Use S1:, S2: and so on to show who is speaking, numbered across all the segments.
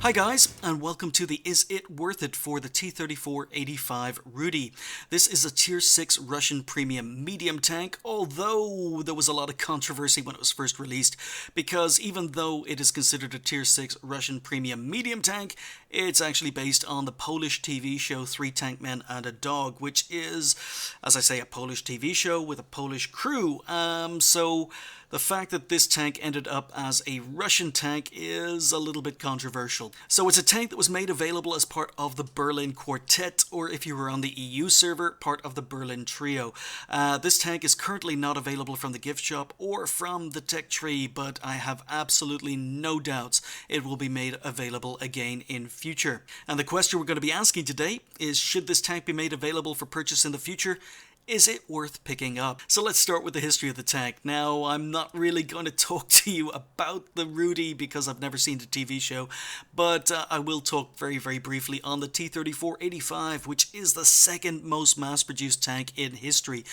S1: Hi guys, and welcome to the Is It Worth It for the T-34-85 Rudy. This is a Tier 6 Russian premium medium tank, although there was a lot of controversy when it was first released, because even though it is considered a Tier 6 Russian premium medium tank, it's actually based on the Polish TV show Three Tank Men and a Dog, which is, as I say, a Polish TV show with a Polish crew. So the fact that this tank ended up as a Russian tank is a little bit controversial. So it's a tank that was made available as part of the Berlin Quartet, or if you were on the EU server, part of the Berlin Trio. This tank is currently not available from the gift shop or from the tech tree, but I have absolutely no doubts it will be made available again in future. And the question we're going to be asking today is, should this tank be made available for purchase in the future? Is it worth picking up? So let's start with the history of the tank. Now, I'm not really going to talk to you about the Rudy because I've never seen the TV show, but I will talk very, very briefly on the T-34-85, which is the second most mass-produced tank in history.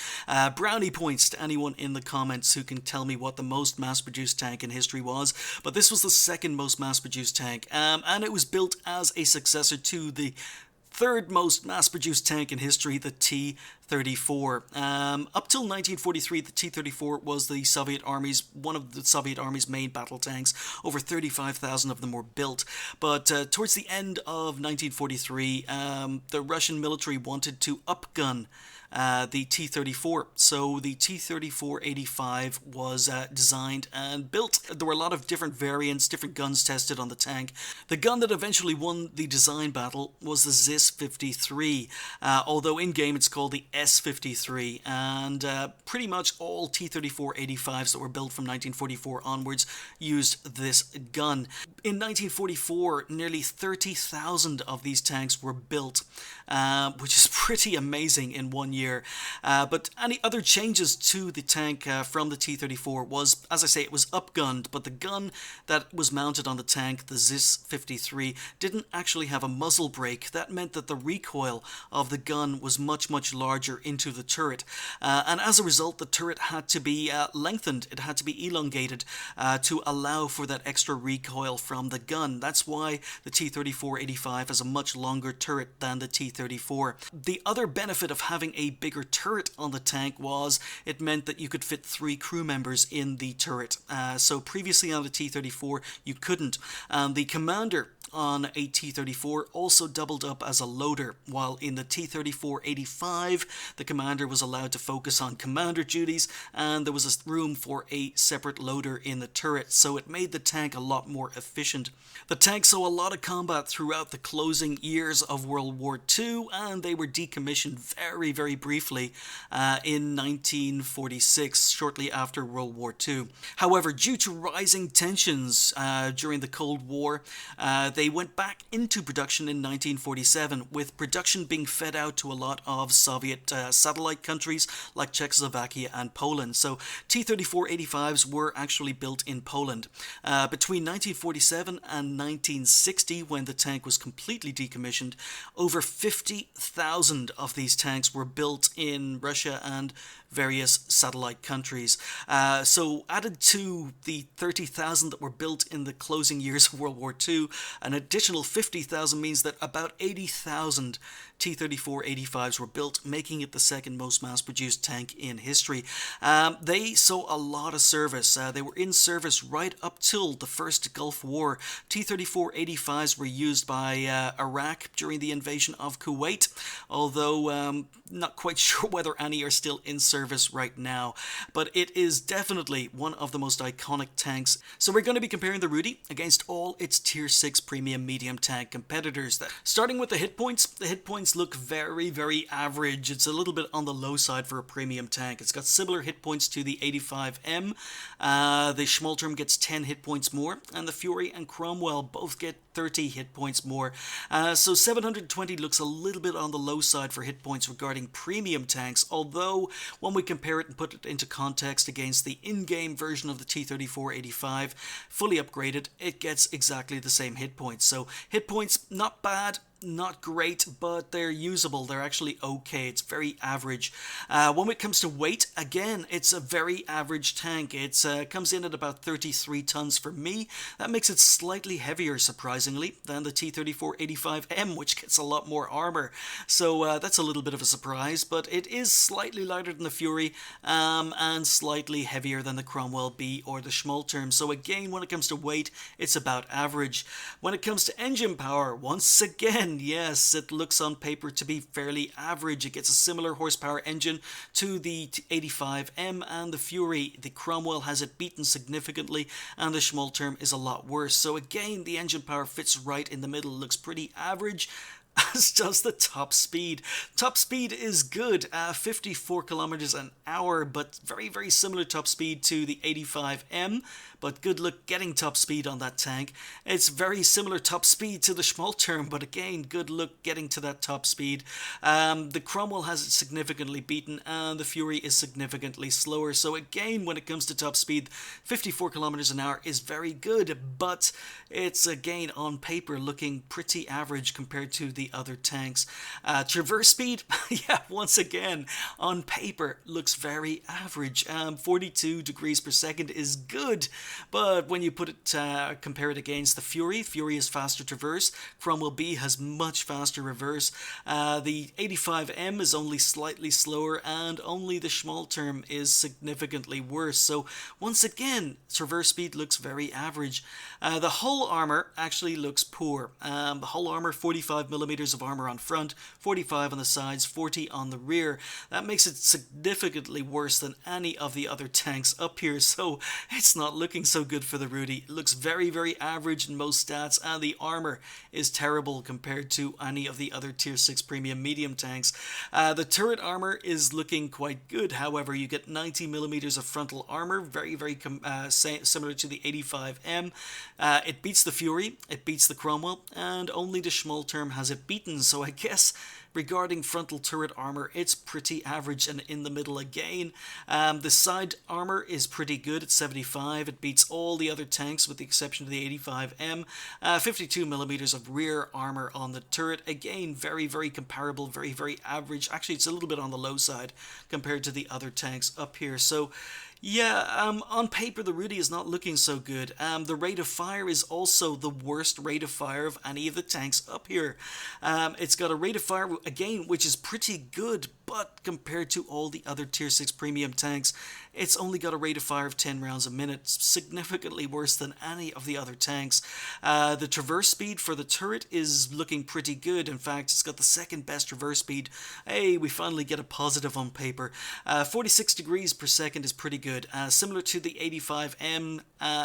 S1: Brownie points to anyone in the comments who can tell me what the most mass-produced tank in history was, but this was the second most mass-produced tank, and it was built as a successor to the third most mass-produced tank in history, the T-34. Up till 1943, the T-34 was one of the Soviet Army's main battle tanks. Over 35,000 of them were built. But towards the end of 1943, the Russian military wanted to upgun the T-34. So the T-34-85 was designed and built. There were a lot of different variants, different guns tested on the tank. The gun that eventually won the design battle was the ZIS-53, although in-game it's called the S-53, and pretty much all T-34-85s that were built from 1944 onwards used this gun. In 1944, nearly 30,000 of these tanks were built, which is pretty amazing in 1 year. But any other changes to the tank from the T-34 was, as I say, it was upgunned, but the gun that was mounted on the tank, the ZIS-53, didn't actually have a muzzle brake. That meant that the recoil of the gun was much, much larger into the turret. And as a result, the turret had to be lengthened. It had to be elongated to allow for that extra recoil from the gun. That's why the T-34-85 has a much longer turret than the T-34. The other benefit of having a bigger turret on the tank was it meant that you could fit 3 crew members in the turret. So previously on the T-34 you couldn't. The commander on a T-34 also doubled up as a loader, while in the T-34-85 the commander was allowed to focus on commander duties and there was a room for a separate loader in the turret, so it made the tank a lot more efficient. The tank saw a lot of combat throughout the closing years of World War II, and they were decommissioned very, very briefly in 1946, shortly after World War II. However, due to rising tensions during the Cold War, they went back into production in 1947, with production being fed out to a lot of Soviet satellite countries like Czechoslovakia and Poland. So T-34-85s were actually built in Poland. Between 1947 and 1960, when the tank was completely decommissioned, over 50,000 of these tanks were built in Russia and various satellite countries. So added to the 30,000 that were built in the closing years of World War II, an additional 50,000 means that about 80,000 T-34-85s were built, making it the second most mass-produced tank in history. They saw a lot of service. They were in service right up till the first Gulf War. T-34-85s were used by Iraq during the invasion of Kuwait, although not quite sure whether any are still in service right now. But it is definitely one of the most iconic tanks. So we're going to be comparing the Rudy against all its Tier 6 premium medium tank competitors. Starting with the hit points look very, very average. It's a little bit on the low side for a premium tank. It's got similar hit points to the 85M. The Schmaltrum gets 10 hit points more, and the Fury and Cromwell both get 30 hit points more. So 720 looks a little bit on the low side for hit points regarding premium tanks, although when we compare it and put it into context against the in-game version of the T-34-85, fully upgraded, it gets exactly the same hit points. So hit points, not bad. not great, but they're usable. They're actually okay. It's very average. When it comes to weight, again, it's a very average tank. It comes in at about 33 tons for me. That makes it slightly heavier, surprisingly, than the T-34-85M, which gets a lot more armor. So that's a little bit of a surprise, but it is slightly lighter than the Fury and slightly heavier than the Cromwell B or the Schmalterm. So again, when it comes to weight, it's about average. When it comes to engine power, once again, yes, it looks on paper to be fairly average. It gets a similar horsepower engine to the 85M and the Fury. The Cromwell has it beaten significantly, and the Schmalterm is a lot worse. So again, the engine power fits right in the middle, looks pretty average, as does the top speed. Top speed is good, 54 kilometers an hour, but very, very similar top speed to the 85M. But good luck getting top speed on that tank. It's very similar top speed to the Schmalterm, but again, good luck getting to that top speed. The Cromwell has it significantly beaten, and the Fury is significantly slower. So again, when it comes to top speed, 54 kilometers an hour is very good, but it's again on paper looking pretty average compared to the other tanks. Traverse speed, yeah, once again, on paper looks very average. 42 degrees per second is good, but when you put it, compare it against the Fury, Fury is faster traverse. Cromwell B has much faster reverse. The 85M is only slightly slower, and only the Schmalterm is significantly worse. So once again, traverse speed looks very average. The hull armor actually looks poor. The hull armor, 45 millimeters of armor on front, 45 on the sides, 40 on the rear. That makes it significantly worse than any of the other tanks up here, so it's not looking so good for the Rudy. It looks very, very average in most stats, and the armor is terrible compared to any of the other tier 6 premium medium tanks. The turret armor is looking quite good. However, you get 90 millimeters of frontal armor, very, very similar to the 85M. It beats the Fury, it beats the Cromwell, and only the Schmalterm has it beaten. So I guess regarding frontal turret armor, it's pretty average and in the middle again. The side armor is pretty good at 75. It beats all the other tanks with the exception of the 85M. 52 millimeters of rear armor on the turret. Again, very, very comparable, very, very average. Actually, it's a little bit on the low side compared to the other tanks up here. So yeah, on paper the Rudy is not looking so good. The rate of fire is also the worst rate of fire of any of the tanks up here. It's got a rate of fire, again, which is pretty good, but compared to all the other tier 6 premium tanks, it's only got a rate of fire of 10 rounds a minute, significantly worse than any of the other tanks. The traverse speed for the turret is looking pretty good. In fact, it's got the second best traverse speed. Hey, we finally get a positive on paper. 46 degrees per second is pretty good. Similar to the 85M,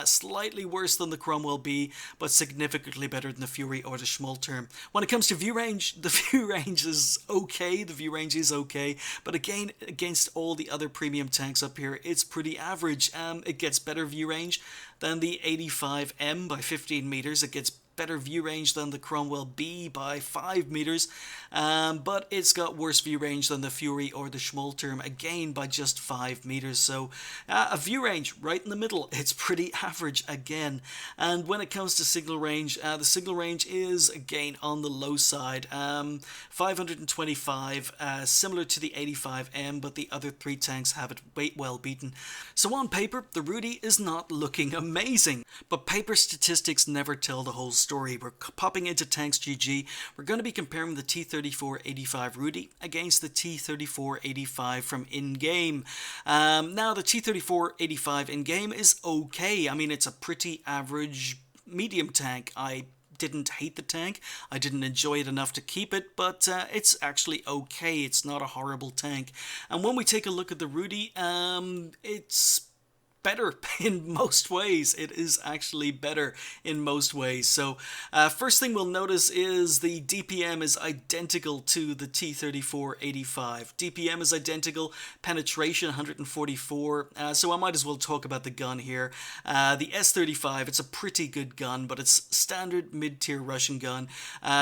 S1: slightly worse than the Cromwell B, but significantly better than the Fury or the Schmalterm. When it comes to view range, the view range is okay. The view range is okay, but again, against all the other premium tanks up here, it's pretty average. It gets better view range than the 85M by 15 meters. It gets better view range than the Cromwell B by 5 meters, but it's got worse view range than the Fury or the Schmalterm, again by just 5 meters. So a view range right in the middle. It's pretty average again. And when it comes to signal range, the signal range is again on the low side, 525, similar to the 85M, but the other 3 tanks have it well beaten. So on paper, the Rudy is not looking amazing, but paper statistics never tell the whole story. We're popping into Tanks GG. We're going to be comparing the T-34-85 Rudy against the T-34-85 from in-game. Now, the T-34-85 in-game is okay. I mean, it's a pretty average medium tank. I didn't hate the tank. I didn't enjoy it enough to keep it, but it's actually okay. It's not a horrible tank. And when we take a look at the Rudy, it's better in most ways. It is actually better in most ways. So first thing we'll notice is the DPM is identical to the T-34-85. DPM is identical, penetration 144, so I might as well talk about the gun here. The S-35, it's a pretty good gun, but it's standard mid-tier Russian gun.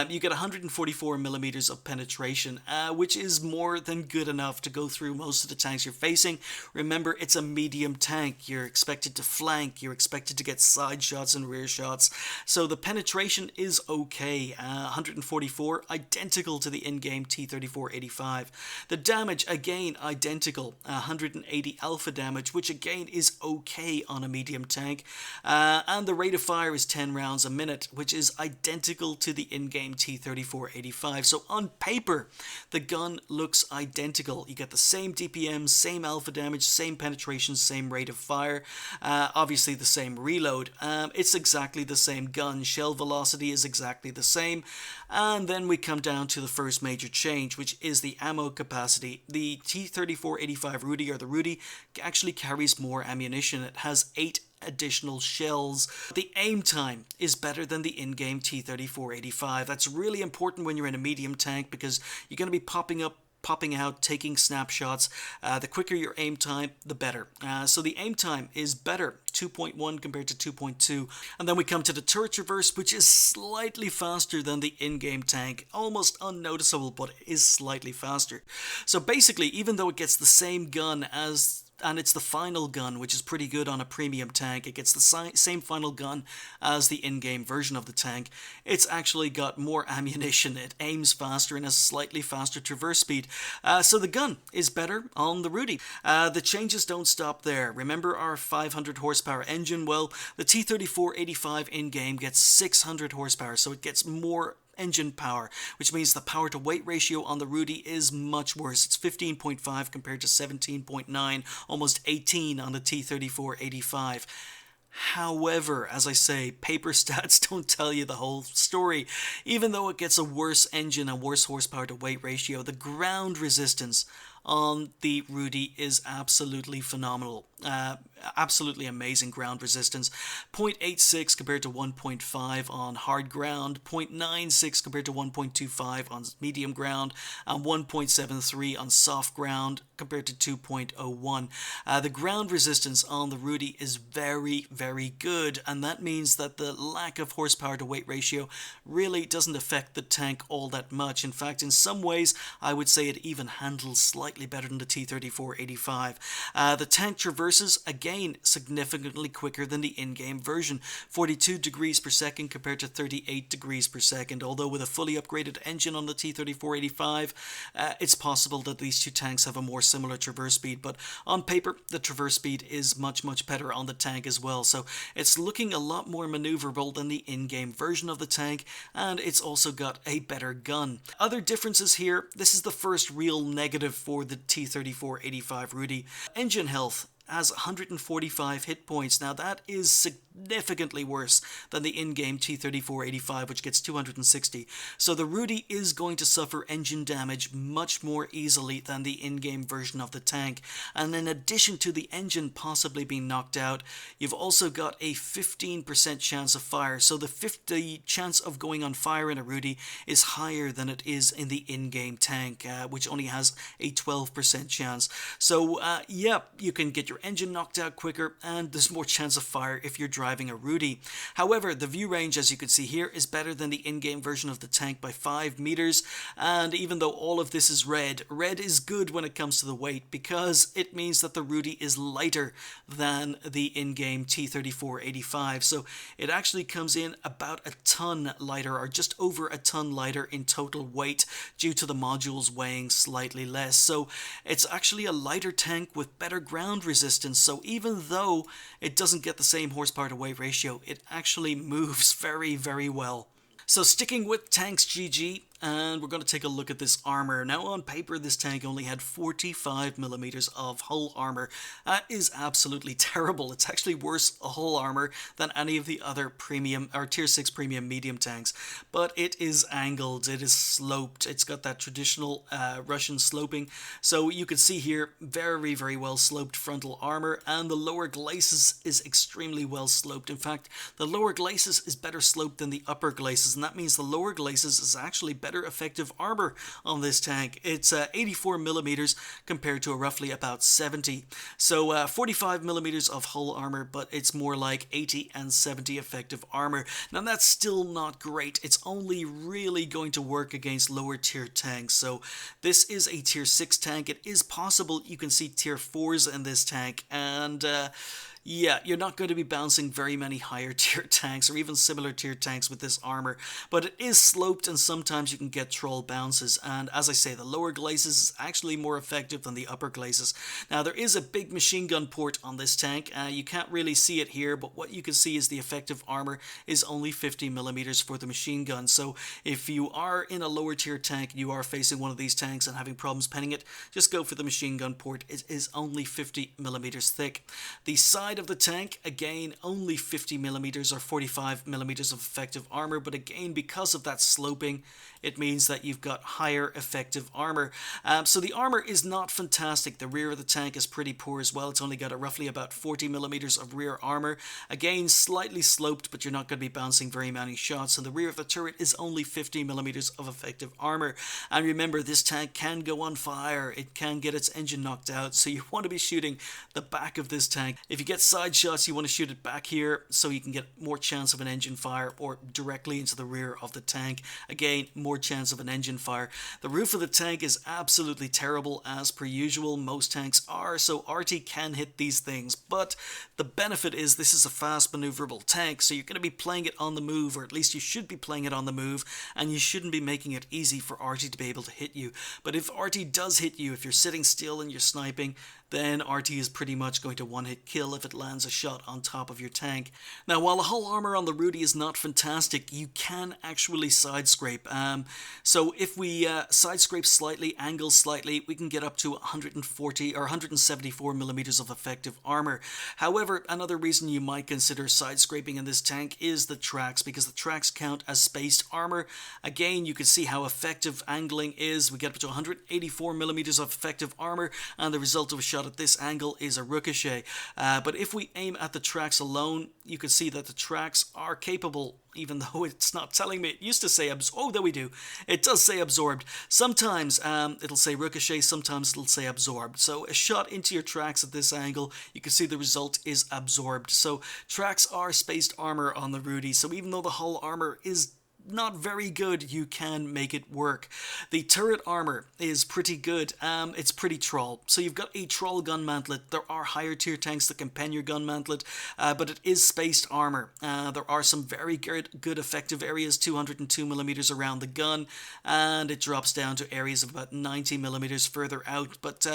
S1: You get 144 millimeters of penetration, which is more than good enough to go through most of the tanks you're facing. Remember, it's a medium tank. you're expected to flank, you're expected to get side shots and rear shots. So the penetration is okay. 144, identical to the in-game T-34-85. The damage, again, identical. 180 alpha damage, which again is okay on a medium tank. And the rate of fire is 10 rounds a minute, which is identical to the in-game T-34-85. So on paper, the gun looks identical. You get the same DPM, same alpha damage, same penetration, same rate of fire, obviously the same reload. It's exactly the same gun. Shell velocity is exactly the same. And then we come down to the first major change, which is the ammo capacity. The T-34-85 Rudy, or the Rudy, actually carries more ammunition. It has 8 additional shells. The aim time is better than the in-game T-34-85. That's really important when you're in a medium tank, because you're going to be popping out, taking snapshots. The quicker your aim time, the better. So the aim time is better, 2.1 compared to 2.2. And then we come to the turret traverse, which is slightly faster than the in-game tank. Almost unnoticeable, but it is slightly faster. So basically, even though it gets the same gun and it's the final gun, which is pretty good on a premium tank. It gets the same final gun as the in-game version of the tank. It's actually got more ammunition. It aims faster and has slightly faster traverse speed. So the gun is better on the Rudy. The changes don't stop there. Remember our 500 horsepower engine? Well, the T-34-85 in-game gets 600 horsepower, so it gets more engine power, which means the power to weight ratio on the Rudy is much worse. It's 15.5 compared to 17.9, almost 18 on the T-34-85. However, as I say, paper stats don't tell you the whole story. Even though it gets a worse engine and worse horsepower to weight ratio, the ground resistance on the Rudy is absolutely phenomenal. Absolutely amazing ground resistance. 0.86 compared to 1.5 on hard ground, 0.96 compared to 1.25 on medium ground, and 1.73 on soft ground compared to 2.01. The ground resistance on the Rudy is very, very good, and that means that the lack of horsepower to weight ratio really doesn't affect the tank all that much. In fact, in some ways, I would say it even handles slightly better than the T-34-85. The tank traverses, again, significantly quicker than the in-game version, 42 degrees per second compared to 38 degrees per second. Although with a fully upgraded engine on the T-34-85, it's possible that these two tanks have a more similar traverse speed, but on paper, the traverse speed is much, much better on the tank as well. So it's looking a lot more maneuverable than the in-game version of the tank, and it's also got a better gun. Other differences here, this is the first real negative for the T-34-85 Rudy. Engine health has 145 hit points. Now that is significantly worse than the in-game T-34-85, which gets 260. So the Rudy is going to suffer engine damage much more easily than the in-game version of the tank. And in addition to the engine possibly being knocked out, you've also got a 15% chance of fire. So the chance of going on fire in a Rudy is higher than it is in the in-game tank, which only has a 12% chance. So yeah, you can get your engine knocked out quicker, and there's more chance of fire if you're driving a Rudy. However, the view range, as you can see here, is better than the in-game version of the tank by 5 meters, and even though all of this is red is good when it comes to the weight, because it means that the Rudy is lighter than the in-game T-34-85, so it actually comes in about a ton lighter, or just over a ton lighter in total weight, due to the modules weighing slightly less. So it's actually a lighter tank with better ground resistance. So even though it doesn't get the same horsepower to weight ratio, it actually moves very, very well. So sticking with tanks GG, and we're going to take a look at this armor. Now on paper, this tank only had 45 millimeters of hull armor. That is absolutely terrible. It's actually worse hull armor than any of the other premium or tier 6 premium medium tanks. But it is angled, it is sloped, it's got that traditional Russian sloping. So you can see here, very, very well sloped frontal armor, and the lower glacis is extremely well sloped. In fact, the lower glacis is better sloped than the upper glacis, and that means the lower glacis is actually better effective armor on this tank. It's 84 millimeters compared to roughly about 70. So 45 millimeters of hull armor, but it's more like 80 and 70 effective armor. Now that's still not great. It's only really going to work against lower tier tanks. So this is a tier 6 tank. It is possible you can see tier 4s in this tank, and Yeah, you're not going to be bouncing very many higher tier tanks or even similar tier tanks with this armor, but it is sloped and sometimes you can get troll bounces, and as I say, the lower glacis is actually more effective than the upper glacis. Now there is a big machine gun port on this tank. You can't really see it here, but what you can see is the effective armor is only 50 millimeters for the machine gun. So if you are in a lower tier tank and you are facing one of these tanks and having problems penning it, just go for the machine gun port. It is only 50 millimeters thick. The side of the tank, again, only 50 millimeters or 45 millimeters of effective armor, but again, because of that sloping, it means that you've got higher effective armor. So the armor is not fantastic. The rear of the tank is pretty poor as well. It's only got roughly about 40 millimeters of rear armor. Again, slightly sloped, but you're not going to be bouncing very many shots. And the rear of the turret is only 50 millimeters of effective armor. And remember, this tank can go on fire. It can get its engine knocked out. So you want to be shooting the back of this tank. If you get side shots, you want to shoot it back here so you can get more chance of an engine fire, or directly into the rear of the tank. Again, more chance of an engine fire. The roof of the tank is absolutely terrible, as per usual. Most tanks are, so RT can hit these things, but the benefit is this is a fast maneuverable tank, so you're going to be playing it on the move, or at least you should be playing it on the move, and you shouldn't be making it easy for RT to be able to hit you. But if RT does hit you, if you're sitting still and you're sniping, then RT is pretty much going to one-hit kill if it lands a shot on top of your tank. Now, while the hull armor on the Rudy is not fantastic, you can actually side scrape. So if we side scrape slightly, angle slightly, we can get up to 140 or 174 millimeters of effective armor. However, another reason you might consider side scraping in this tank is the tracks, because the tracks count as spaced armor. Again, you can see how effective angling is. We get up to 184 millimeters of effective armor, and the result of a shot at this angle is a ricochet. But if we aim at the tracks alone, you can see that the tracks are capable, even though it's not telling me. It used to say oh, there we do. It does say absorbed. Sometimes it'll say ricochet, sometimes it'll say absorbed. So a shot into your tracks at this angle, you can see the result is absorbed. So tracks are spaced armor on the Rudy. So even though the hull armor is not very good, you can make it work. The turret armor is pretty good. It's pretty troll. So you've got a troll gun mantlet. There are higher tier tanks that can pen your gun mantlet, but it is spaced armor. There are some very good effective areas, 202 millimeters around the gun, and it drops down to areas of about 90 millimeters further out. But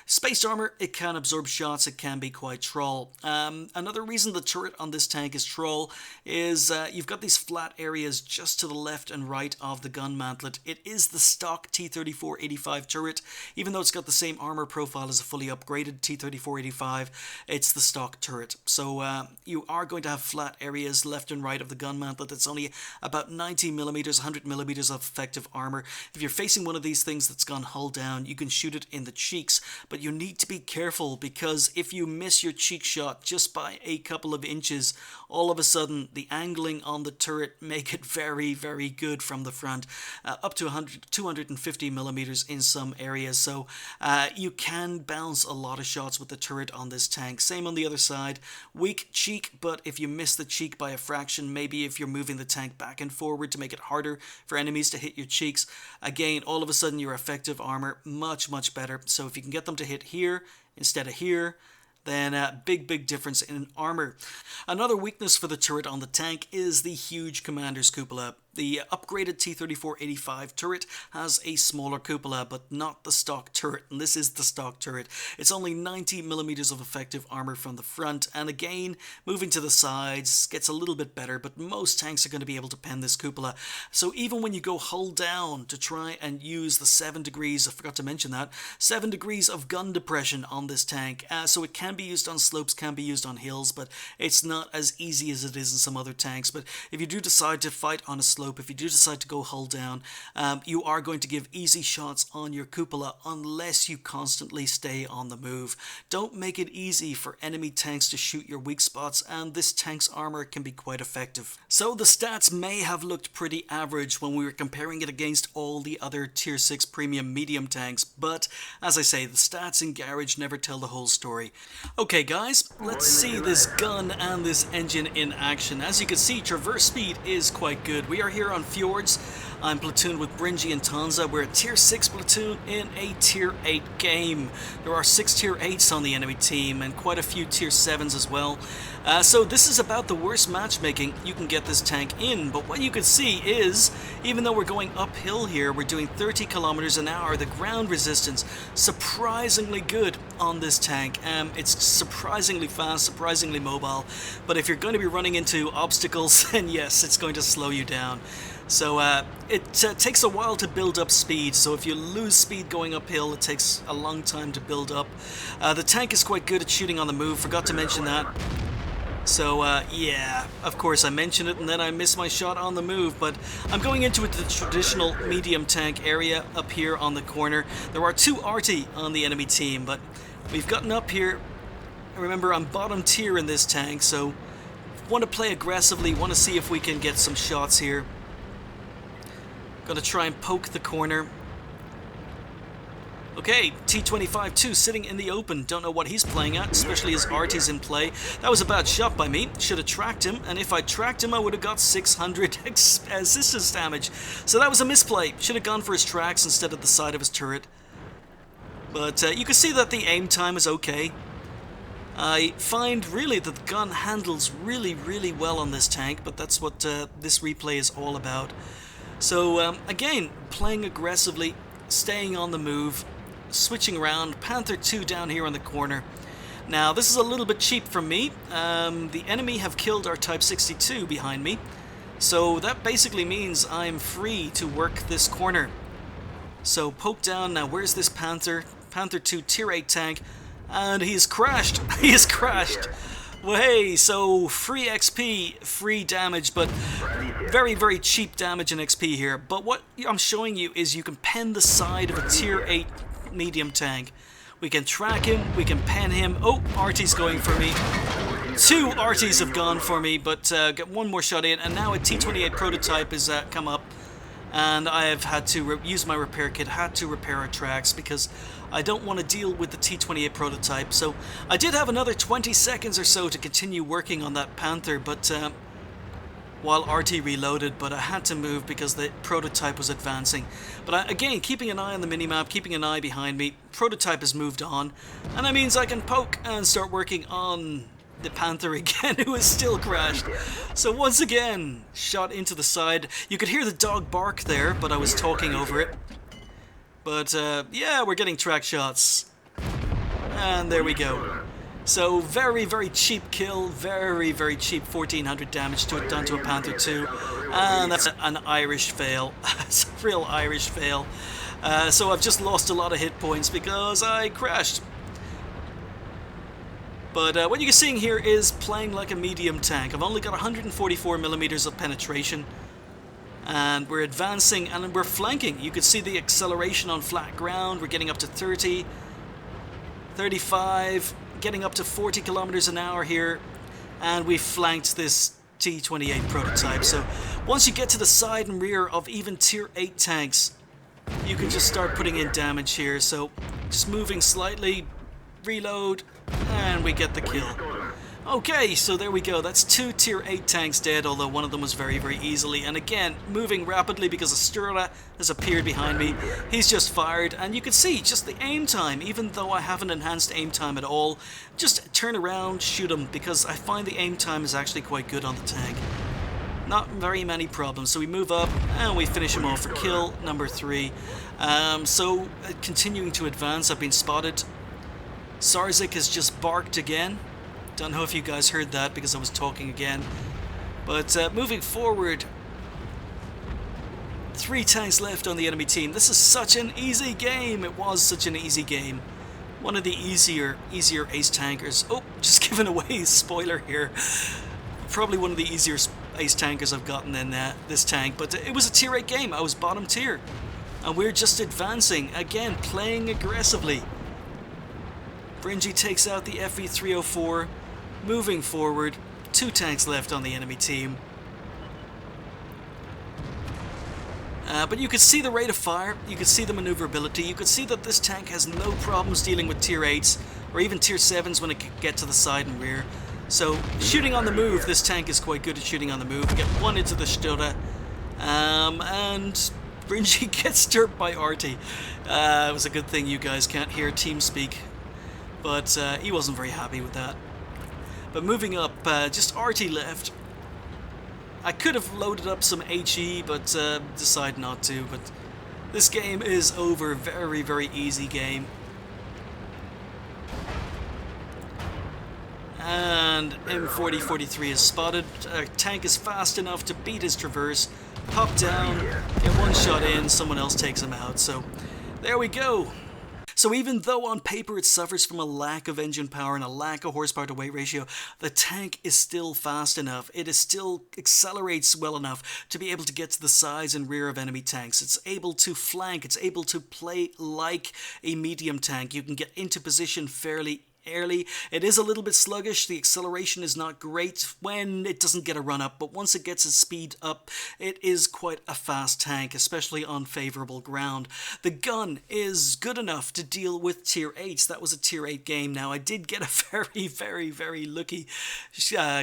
S1: spaced armor, it can absorb shots. It can be quite troll. Another reason the turret on this tank is troll is you've got these flat areas just to the left and right of the gun mantlet. It is the stock T-34-85 turret. Even though it's got the same armor profile as a fully upgraded T-34-85, it's the stock turret. So you are going to have flat areas left and right of the gun mantlet. That's only about 90 millimeters, 100 millimeters of effective armor. If you're facing one of these things that's gone hull down, you can shoot it in the cheeks, but you need to be careful, because if you miss your cheek shot just by a couple of inches, all of a sudden the angling on the turret make it very good from the front, up to 250 millimeters in some areas. So you can bounce a lot of shots with the turret on this tank. Same on the other side. Weak cheek, but if you miss the cheek by a fraction, maybe if you're moving the tank back and forward to make it harder for enemies to hit your cheeks, again, all of a sudden your effective armor much better. So if you can get them to hit here instead of here, then a big difference in armor. Another weakness for the turret on the tank is the huge commander's cupola. The upgraded T-34-85 turret has a smaller cupola, but not the stock turret, and this is the stock turret. It's only 90 millimeters of effective armor from the front, and again, moving to the sides gets a little bit better, but most tanks are going to be able to pen this cupola. So even when you go hull down to try and use the 7 degrees, I forgot to mention that, 7 degrees of gun depression on this tank, so it can be used on slopes, can be used on hills, but it's not as easy as it is in some other tanks. But if you do decide to fight on a slope, if you do decide to go hull down, you are going to give easy shots on your cupola unless you constantly stay on the move. Don't make it easy for enemy tanks to shoot your weak spots, and this tank's armor can be quite effective. So the stats may have looked pretty average when we were comparing it against all the other tier 6 premium medium tanks, but as I say, the stats in Garage never tell the whole story. Okay guys, let's see this gun and this engine in action. As you can see, traverse speed is quite good. We are here on fjords. I'm platooned with Bringy and Tanza. We're a tier 6 platoon in a tier 8 game. There are 6 tier 8s on the enemy team and quite a few tier 7s as well. So this is about the worst matchmaking you can get this tank in. But what you can see is, even though we're going uphill here, we're doing 30 kilometers an hour, the ground resistance surprisingly good on this tank. It's surprisingly fast, surprisingly mobile. But if you're going to be running into obstacles, then yes, it's going to slow you down. So it takes a while to build up speed, so if you lose speed going uphill, it takes a long time to build up. The tank is quite good at shooting on the move, forgot to mention that. So yeah, of course I mentioned it and then I missed my shot on the move, but I'm going into the traditional medium tank area up here on the corner. There are 2 arty on the enemy team, but we've gotten up here. Remember, I'm bottom tier in this tank, so want to play aggressively, want to see if we can get some shots here. Gonna try and poke the corner. Okay, T25-2 sitting in the open. Don't know what he's playing at, especially as Artie's in play. That was a bad shot by me. Should have tracked him, and if I tracked him, I would have got 600 assistance damage. So that was a misplay. Should have gone for his tracks instead of the side of his turret. But you can see that the aim time is okay. I find really that the gun handles really well on this tank, but that's what this replay is all about. So again, playing aggressively, staying on the move, switching around. Panther 2 down here on the corner. Now this is a little bit cheap from me. The enemy have killed our Type 62 behind me, so that basically means I'm free to work this corner. So poke down. Now where's this Panther? Panther 2 tier 8 tank, and he's crashed. He has crashed. Well, hey, so free XP, free damage, but very cheap damage and XP here. But what I'm showing you is you can pen the side of a tier 8 medium tank. We can track him, we can pen him. Oh, Artie's going for me. 2 Arties have gone for me, but get one more shot in, and now a T28 prototype has come up. And I have had to use my repair kit, had to repair our tracks because I don't want to deal with the T28 prototype. So I did have another 20 seconds or so to continue working on that Panther, but while RT reloaded, but I had to move because the prototype was advancing. But again, keeping an eye on the minimap, keeping an eye behind me, prototype has moved on, and that means I can poke and start working on the Panther again, who is still crashed. So once again, shot into the side. You could hear the dog bark there, but I was talking over it. But yeah, we're getting track shots. And there we go. So very cheap kill, very cheap 1400 damage to it done to a Panther 2. And that's an Irish fail. It's a real Irish fail. So I've just lost a lot of hit points because I crashed. But what you're seeing here is playing like a medium tank. I've only got 144 millimeters of penetration. And we're advancing and we're flanking. You can see the acceleration on flat ground. We're getting up to 30, 35, getting up to 40 kilometers an hour here. And we flanked this T28 prototype. So once you get to the side and rear of even tier 8 tanks, you can just start putting in damage here. So just moving slightly, reload, and we get the kill. Okay, so there we go. That's 2 tier 8 tanks dead, although one of them was very easily. And again, moving rapidly because Astura has appeared behind me. He's just fired, and you can see just the aim time, even though I haven't enhanced aim time at all. Just turn around, shoot him, because I find the aim time is actually quite good on the tank. Not very many problems. So we move up, and we finish him off for kill number 3. Continuing to advance, I've been spotted. Sarzik has just barked again. Don't know if you guys heard that because I was talking again. But moving forward, 3 tanks left on the enemy team. This is such an easy game. It was such an easy game. One of the easier ace tankers. Oh, just giving away spoiler here. Probably one of the easier ace tankers I've gotten in this tank. But it was a tier 8 game. I was bottom tier. And we're just advancing. Again, playing aggressively. Bringy takes out the FV304, moving forward, 2 tanks left on the enemy team. But you could see the rate of fire, you could see the maneuverability, you could see that this tank has no problems dealing with tier 8s, or even tier 7s when it can get to the side and rear. So, shooting on the move, this tank is quite good at shooting on the move. We get 1 into the Stura, and Bringy gets dirt by Artie. It was a good thing you guys can't hear TeamSpeak, but he wasn't very happy with that. But moving up, just Artie left. I could have loaded up some HE, but decided not to. But this game is over. Very, very easy game. And M4043 is spotted. Our tank is fast enough to beat his traverse. Pop down, get one shot in, someone else takes him out. So there we go. So even though on paper it suffers from a lack of engine power and a lack of horsepower to weight ratio, the tank is still fast enough. It is still accelerates well enough to be able to get to the sides and rear of enemy tanks. It's able to flank, it's able to play like a medium tank. You can get into position fairly early. It is a little bit sluggish. The acceleration is not great when it doesn't get a run up, but once it gets its speed up, it is quite a fast tank, especially on favorable ground. The gun is good enough to deal with tier 8s. That was a tier 8 game. Now, I did get a very, very, very lucky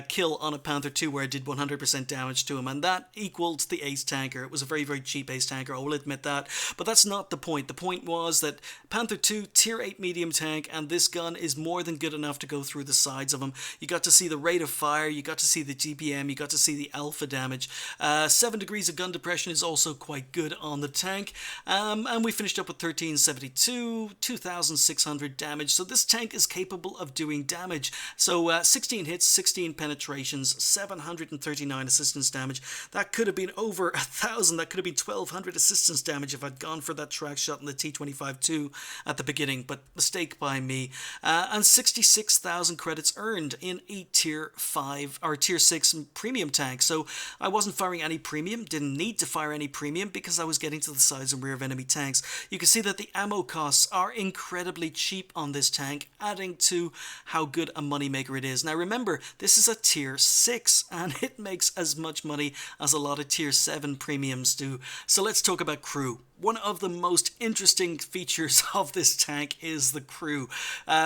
S1: kill on a Panther 2 where I did 100% damage to him, and that equaled the ace tanker. It was a very, very cheap ace tanker, I will admit that, but that's not the point. The point was that Panther 2, tier 8 medium tank, and this gun is more than good enough to go through the sides of them. You got to see the rate of fire, you got to see the GPM, you got to see the alpha damage. 7 degrees of gun depression is also quite good on the tank. And we finished up with 1372, 2600 damage. So this tank is capable of doing damage. So 16 hits, 16 penetrations, 739 assistance damage. That could have been over 1,000. That could have been 1,200 assistance damage if I'd gone for that track shot in the T25-2 at the beginning, but mistake by me. And 66,000 credits earned in a tier 5 or tier 6 premium tank. So I wasn't firing any premium, didn't need to fire any premium because I was getting to the sides and rear of enemy tanks. You can see that the ammo costs are incredibly cheap on this tank, adding to how good a moneymaker it is. Now remember, this is a tier 6 and it makes as much money as a lot of tier 7 premiums do. So let's talk about crew. One of the most interesting features of this tank is the crew.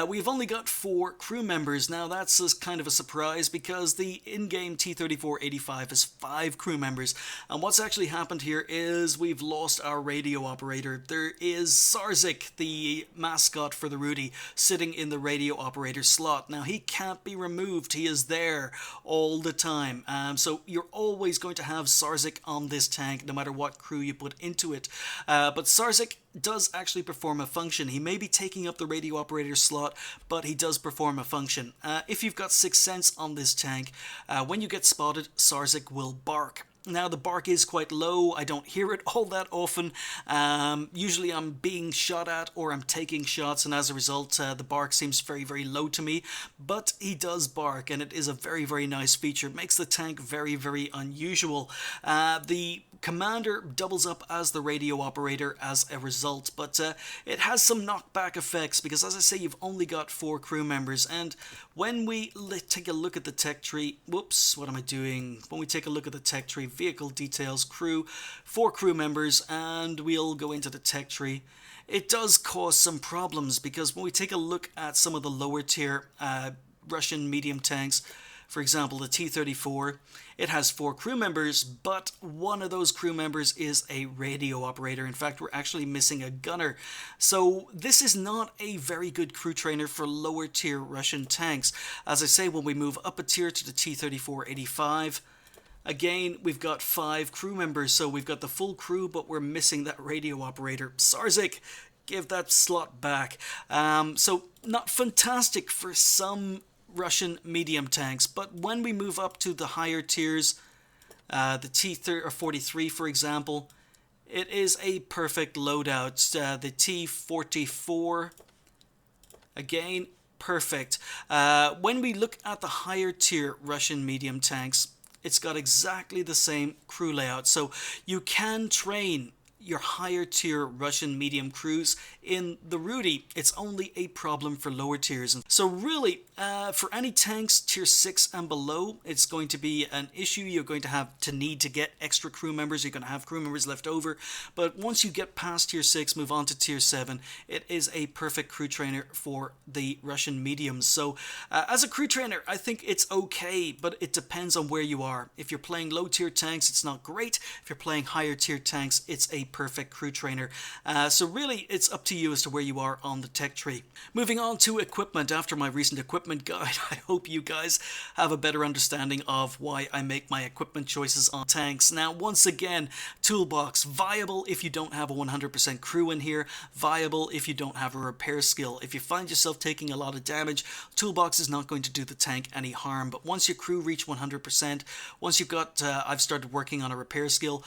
S1: We've only got 4 crew members. Now that's kind of a surprise because the in-game T-34-85 has 5 crew members. And what's actually happened here is we've lost our radio operator. There is Sarzik, the mascot for the Rudy, sitting in the radio operator slot. Now he can't be removed. He is there all the time. So you're always going to have Sarzik on this tank no matter what crew you put into it. But Sarzik does actually perform a function. He may be taking up the radio operator slot, but he does perform a function. If you've got 6th Sense on this tank, when you get spotted, Sarzik will bark. Now the bark is quite low, I don't hear it all that often. Usually I'm being shot at or I'm taking shots, and as a result the bark seems very, very low to me, but he does bark and it is a very, very nice feature. It makes the tank very, very unusual. The commander doubles up as the radio operator as a result, but it has some knockback effects because, as I say, you've only got 4 crew members, and when we take a look at the tech tree, whoops, what am I doing? When we take a look at the tech tree, vehicle details, crew, 4 crew members, and we'll go into the tech tree. It does cause some problems because when we take a look at some of the lower tier Russian medium tanks, for example, the T-34, it has 4 crew members, but one of those crew members is a radio operator. In fact, we're actually missing a gunner. So this is not a very good crew trainer for lower tier Russian tanks. As I say, when we move up a tier to the T-34-85, again, we've got 5 crew members. So we've got the full crew, but we're missing that radio operator. Sarzik, give that slot back. So not fantastic for some Russian medium tanks, but when we move up to the higher tiers, the T-43 for example, it is a perfect loadout. The T-44, again, perfect. When we look at the higher tier Russian medium tanks, it's got exactly the same crew layout, so you can train your higher tier Russian medium crews in the Rudy. It's only a problem for lower tiers. So really, for any tanks tier 6 and below, it's going to be an issue. You're going to have to need to get extra crew members. You're going to have crew members left over. But once you get past tier 6, move on to tier 7, it is a perfect crew trainer for the Russian mediums. So as a crew trainer, I think it's okay, but it depends on where you are. If you're playing low tier tanks, it's not great. If you're playing higher tier tanks, it's a perfect crew trainer. So really, it's up to you as to where you are on the tech tree. Moving on to equipment. After my recent equipment guide, I hope you guys have a better understanding of why I make my equipment choices on tanks. Now, once again, toolbox, viable if you don't have a 100% crew in here, viable if you don't have a repair skill. If you find yourself taking a lot of damage, toolbox is not going to do the tank any harm. But once your crew reach 100%, once you've got, I've started working on a repair skill,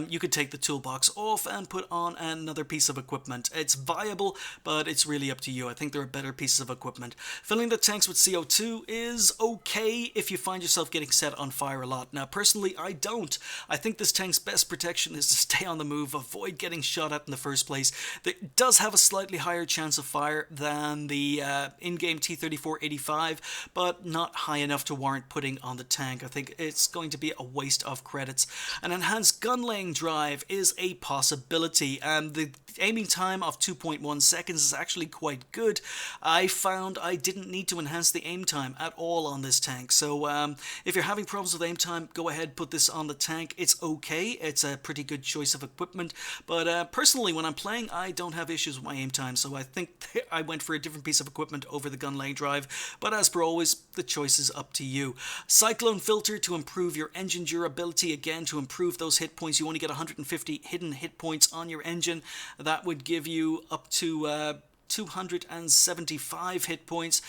S1: you could take the toolbox off and put on another piece of equipment. It's viable, but it's really up to you. I think there are better pieces of equipment. Filling the tanks with CO2 is okay if you find yourself getting set on fire a lot. Now, personally, I don't. I think this tank's best protection is to stay on the move, avoid getting shot at in the first place. It does have a slightly higher chance of fire than the in-game T-34-85, but not high enough to warrant putting on the tank. I think it's going to be a waste of credits. An enhanced gun laying drive is a possibility. The aiming time of 2.1 seconds is actually quite good. I found I didn't need to enhance the aim time at all on this tank. So if you're having problems with aim time, go ahead, put this on the tank. It's okay. It's a pretty good choice of equipment. But personally, when I'm playing, I don't have issues with my aim time. So I think I went for a different piece of equipment over the gun laying drive. But as per always, the choice is up to you. Cyclone filter to improve your engine durability. Again, to improve those hit points, you only get 150 hidden hit points on your engine. That would give you up to 275 hit points.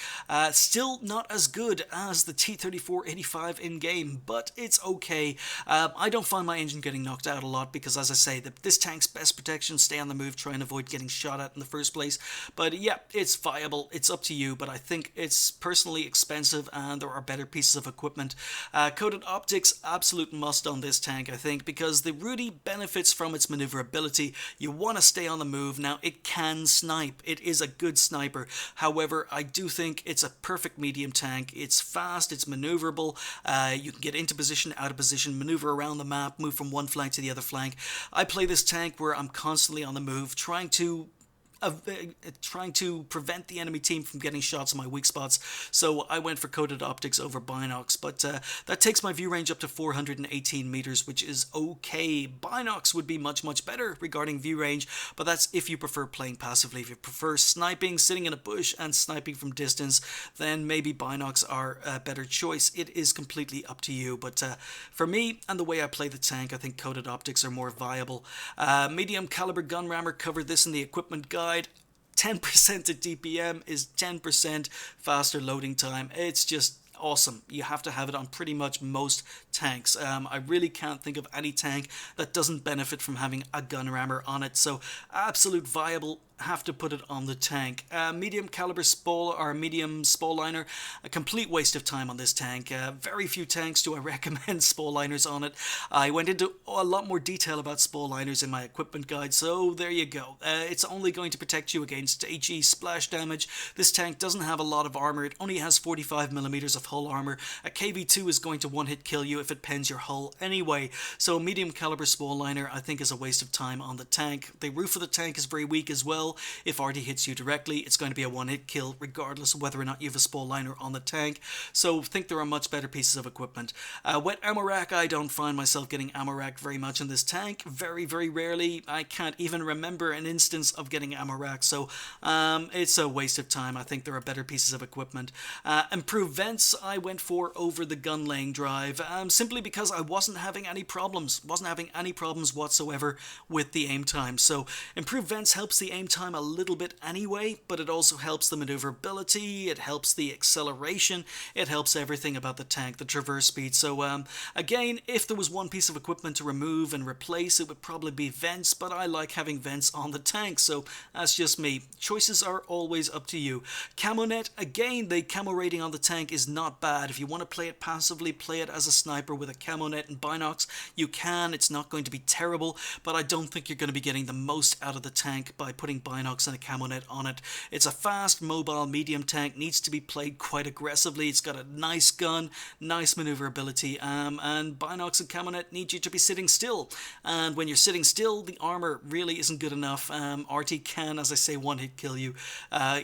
S1: Still not as good as the T-34-85 in-game, but it's okay. I don't find my engine getting knocked out a lot because, as I say, this tank's best protection, stay on the move, try and avoid getting shot at in the first place. But yeah, it's viable. It's up to you, but I think it's personally expensive and there are better pieces of equipment. Coated optics, absolute must on this tank, I think, because the Rudy benefits from its maneuverability. You want to stay on the move. Now, it can snipe. It is a good sniper. However, I do think it's a perfect medium tank. It's fast, it's maneuverable. You can get into position, out of position, maneuver around the map, move from one flank to the other flank. I play this tank where I'm constantly on the move, trying to prevent the enemy team from getting shots in my weak spots, so I went for coated optics over binocs, but that takes my view range up to 418 meters, which is okay. Binocs would be much better regarding view range, but that's if you prefer playing passively. If you prefer sniping, sitting in a bush and sniping from distance, then maybe binocs are a better choice. It is completely up to you, but for me and the way I play the tank, I think coated optics are more viable. Medium caliber gun rammer, covered this in the equipment guide. 10% to DPM is 10% faster loading time. It's just awesome. You have to have it on pretty much most tanks. I really can't think of any tank that doesn't benefit from having a gun rammer on it. So absolute viable. Have to put it on the tank. Medium caliber spall or medium spall liner, a complete waste of time on this tank. Very few tanks do I recommend spall liners on it. I went into a lot more detail about spall liners in my equipment guide, so there you go. It's only going to protect you against HE splash damage. This tank doesn't have a lot of armor. It only has 45mm of hull armor. A KV2 is going to one-hit kill you if it pens your hull anyway. So medium caliber spall liner I think is a waste of time on the tank. The roof of the tank is very weak as well. If RT hits you directly, it's going to be a one-hit kill regardless of whether or not you have a spall liner on the tank. So I think there are much better pieces of equipment. Wet ammo rack, I don't find myself getting ammo racked very much in this tank. Very rarely. I can't even remember an instance of getting ammo racked, so it's a waste of time. I think there are better pieces of equipment. Improved vents I went for over the gun laying drive, simply because I wasn't having any problems. Whatsoever with the aim time. So improved vents helps the aim time a little bit anyway, but it also helps the maneuverability, it helps the acceleration, it helps everything about the tank, the traverse speed. So again, if there was one piece of equipment to remove and replace, it would probably be vents, but I like having vents on the tank, so that's just me. Choices are always up to you. Camo net, again, the camo rating on the tank is not bad. If you want to play it passively, play it as a sniper with a camo net and binocs, you can. It's not going to be terrible, but I don't think you're going to be getting the most out of the tank by putting binocs and a camo net on it. It's a fast, mobile, medium tank, needs to be played quite aggressively. It's got a nice gun, nice maneuverability, and binocs and camo net need you to be sitting still. And when you're sitting still, the armor really isn't good enough. RT can, as I say, one-hit kill you.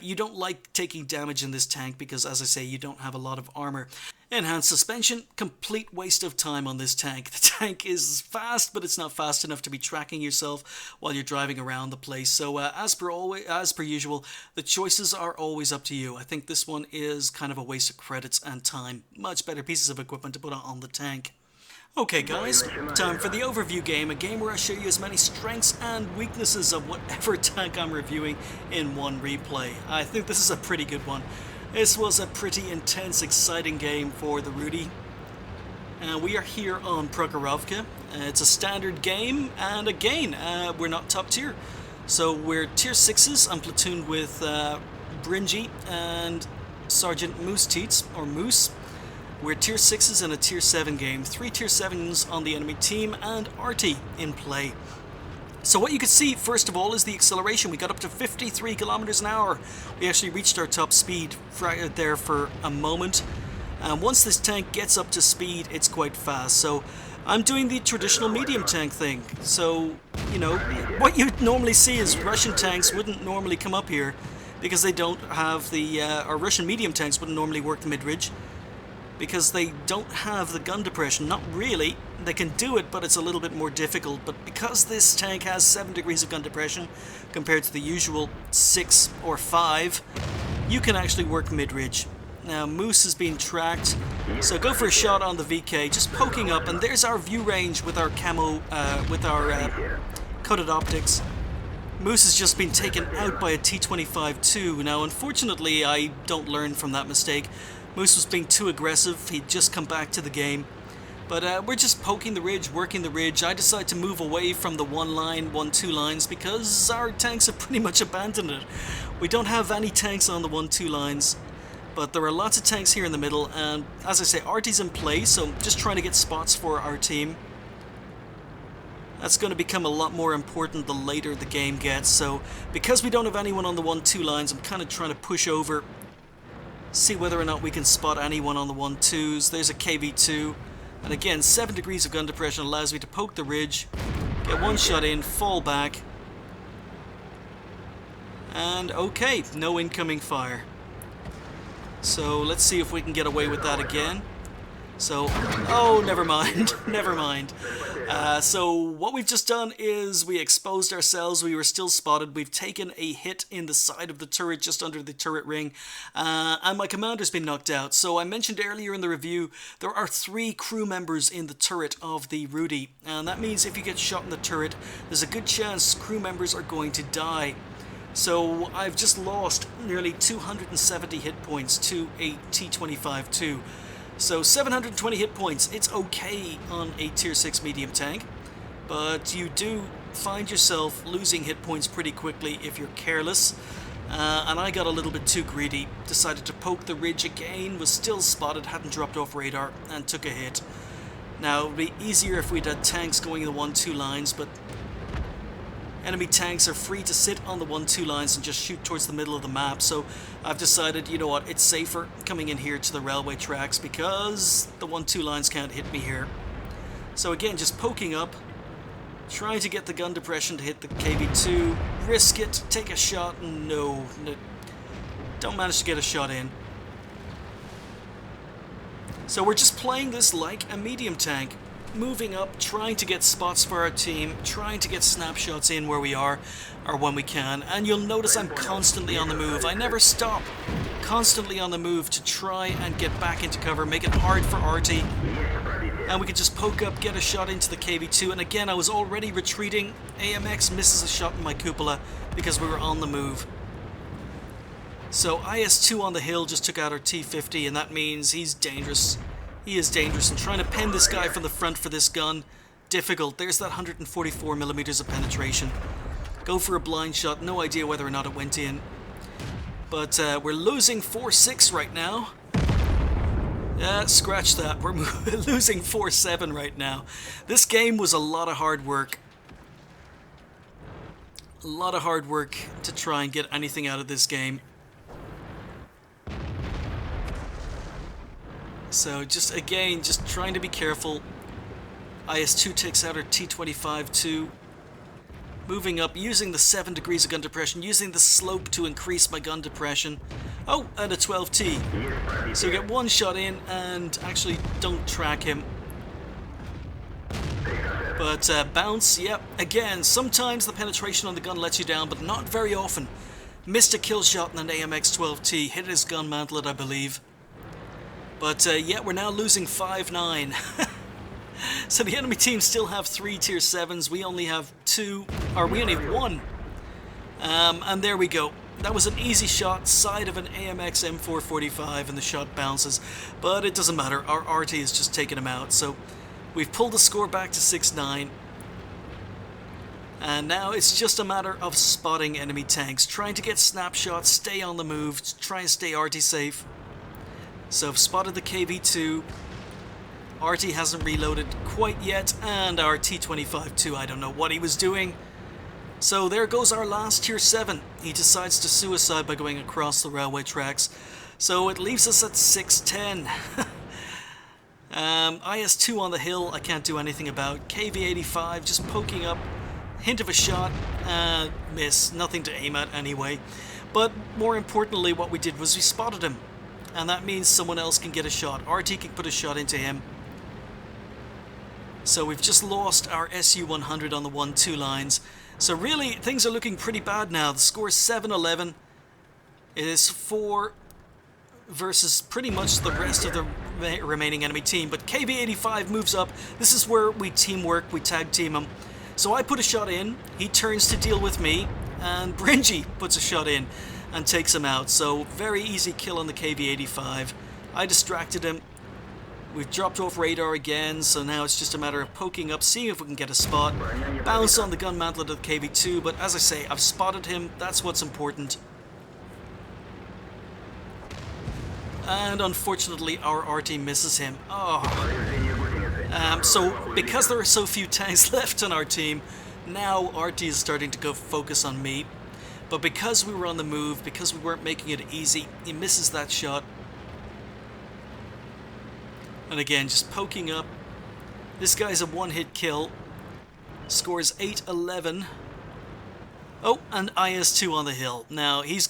S1: You don't like taking damage in this tank because, as I say, you don't have a lot of armor. Enhanced suspension, complete waste of time on this tank. The tank is fast, but it's not fast enough to be tracking yourself while you're driving around the place. So as per usual, the choices are always up to you. I think this one is kind of a waste of credits and time. Much better pieces of equipment to put on the tank. Okay guys, time for the overview game, a game where I show you as many strengths and weaknesses of whatever tank I'm reviewing in one replay. I think this is a pretty good one. This was a pretty intense, exciting game for the Rudy. We are here on Prokhorovka. It's a standard game, and again, we're not top tier. So we're tier 6s. I'm platooned with Bringy and Sergeant Moose Teats, or Moose. We're tier 6s in a tier 7 game. 3 tier 7s on the enemy team, and Artie in play. So what you can see, first of all, is the acceleration. We got up to 53 kilometers an hour. We actually reached our top speed right there for a moment. And once this tank gets up to speed, it's quite fast. So I'm doing the traditional medium tank thing. So, you know, what you normally see is Russian tanks wouldn't normally come up here because they don't have the, or Russian medium tanks wouldn't normally work the mid-ridge because they don't have the gun depression. Not really. They can do it, but it's a little bit more difficult. But because this tank has 7 degrees of gun depression compared to the usual 6 or 5, you can actually work mid-ridge. Now, Moose is being tracked, so go for a shot on the VK, just poking up, and there's our view range with our camo, with our coated optics. Moose has just been taken out by a T-25-2. Now, unfortunately, I don't learn from that mistake. Moose was being too aggressive. He'd just come back to the game. But we're just poking the ridge, working the ridge. I decide to move away from the 1-line, 1-2 lines because our tanks have pretty much abandoned it. We don't have any tanks on the 1-2 lines, but there are lots of tanks here in the middle, and as I say, Artie's in play, so just trying to get spots for our team. That's going to become a lot more important the later the game gets, so because we don't have anyone on the 1-2 lines, I'm kind of trying to push over, see whether or not we can spot anyone on the 1-2s. There's a KV-2. And again, 7 degrees of gun depression allows me to poke the ridge, get one shot in, fall back, and okay, no incoming fire. So let's see if we can get away with that again. So, oh, never mind, never mind. So what we've just done is we exposed ourselves. We were still spotted. We've taken a hit in the side of the turret, just under the turret ring, and my commander's been knocked out. So I mentioned earlier in the review, there are 3 crew members in the turret of the Rudy, and that means if you get shot in the turret, there's a good chance crew members are going to die. So I've just lost nearly 270 hit points to a T-25-2. So 720 hit points, it's okay on a tier 6 medium tank, but you do find yourself losing hit points pretty quickly if you're careless. And I got a little bit too greedy, decided to poke the ridge again, was still spotted, hadn't dropped off radar, and took a hit. Now, it would be easier if we'd had tanks going in the 1-2 lines, but enemy tanks are free to sit on the 1-2 lines and just shoot towards the middle of the map, so I've decided, you know what, it's safer coming in here to the railway tracks because the 1-2 lines can't hit me here. So again, just poking up, trying to get the gun depression to hit the KV-2, risk it, take a shot, no, don't manage to get a shot in. So we're just playing this like a medium tank. Moving up, trying to get spots for our team, trying to get snapshots in where we are, or when we can, and you'll notice I'm constantly on the move. I never stop. Constantly on the move to try and get back into cover, make it hard for Artie. And we could just poke up, get a shot into the KV-2, and again I was already retreating. AMX misses a shot in my cupola because we were on the move. So IS-2 on the hill just took out our T-50, and that means he's dangerous. He is dangerous, and trying to pen this guy from the front for this gun, difficult. There's that 144mm of penetration. Go for a blind shot, no idea whether or not it went in. But we're losing 4-6 right now. Scratch that, we're losing 4-7 right now. This game was a lot of hard work. A lot of hard work to try and get anything out of this game. So just again, just trying to be careful. IS-2 takes out our T-25-2. Moving up, using the 7 degrees of gun depression, using the slope to increase my gun depression. Oh, and a 12T. So we get one shot in and actually don't track him. But bounce, yep. Again, sometimes the penetration on the gun lets you down, but not very often. Missed a kill shot in an AMX 12T. Hit his gun mantlet, I believe. But yeah, we're now losing 5-9. So the enemy team still have 3 tier 7s. We only have 2, or we only have 1. And there we go. That was an easy shot, side of an AMX M445, and the shot bounces. But it doesn't matter. Our RT has just taken him out. So we've pulled the score back to 6-9. And now it's just a matter of spotting enemy tanks, trying to get snapshots, stay on the move, try and stay RT safe. So I've spotted the KV-2. RT hasn't reloaded quite yet, and our T-25-2, I don't know what he was doing. So there goes our last tier 7. He decides to suicide by going across the railway tracks. So it leaves us at 6-10. IS-2 on the hill, I can't do anything about. KV-85 just poking up. Hint of a shot, miss. Nothing to aim at anyway. But more importantly, what we did was we spotted him. And that means someone else can get a shot. RT can put a shot into him. So we've just lost our SU-100 on the 1-2 lines. So really, things are looking pretty bad now. The score is 7-11. It is 4 versus pretty much the rest of the remaining enemy team. But KV-85 moves up. This is where we teamwork, we tag team him. So I put a shot in, he turns to deal with me, and Bringy puts a shot in and takes him out. So very easy kill on the KV-85. I distracted him. We've dropped off radar again, so now it's just a matter of poking up, seeing if we can get a spot. Bounce on the gun mantlet of the KV-2, but as I say, I've spotted him, that's what's important. And unfortunately, our RT misses him. Oh. So because there are so few tanks left on our team, now RT is starting to go focus on me. But because we were on the move, because we weren't making it easy, he misses that shot. And again, just poking up. This guy's a one-hit kill. Scores 8-11. Oh, and IS-2 on the hill. Now, I've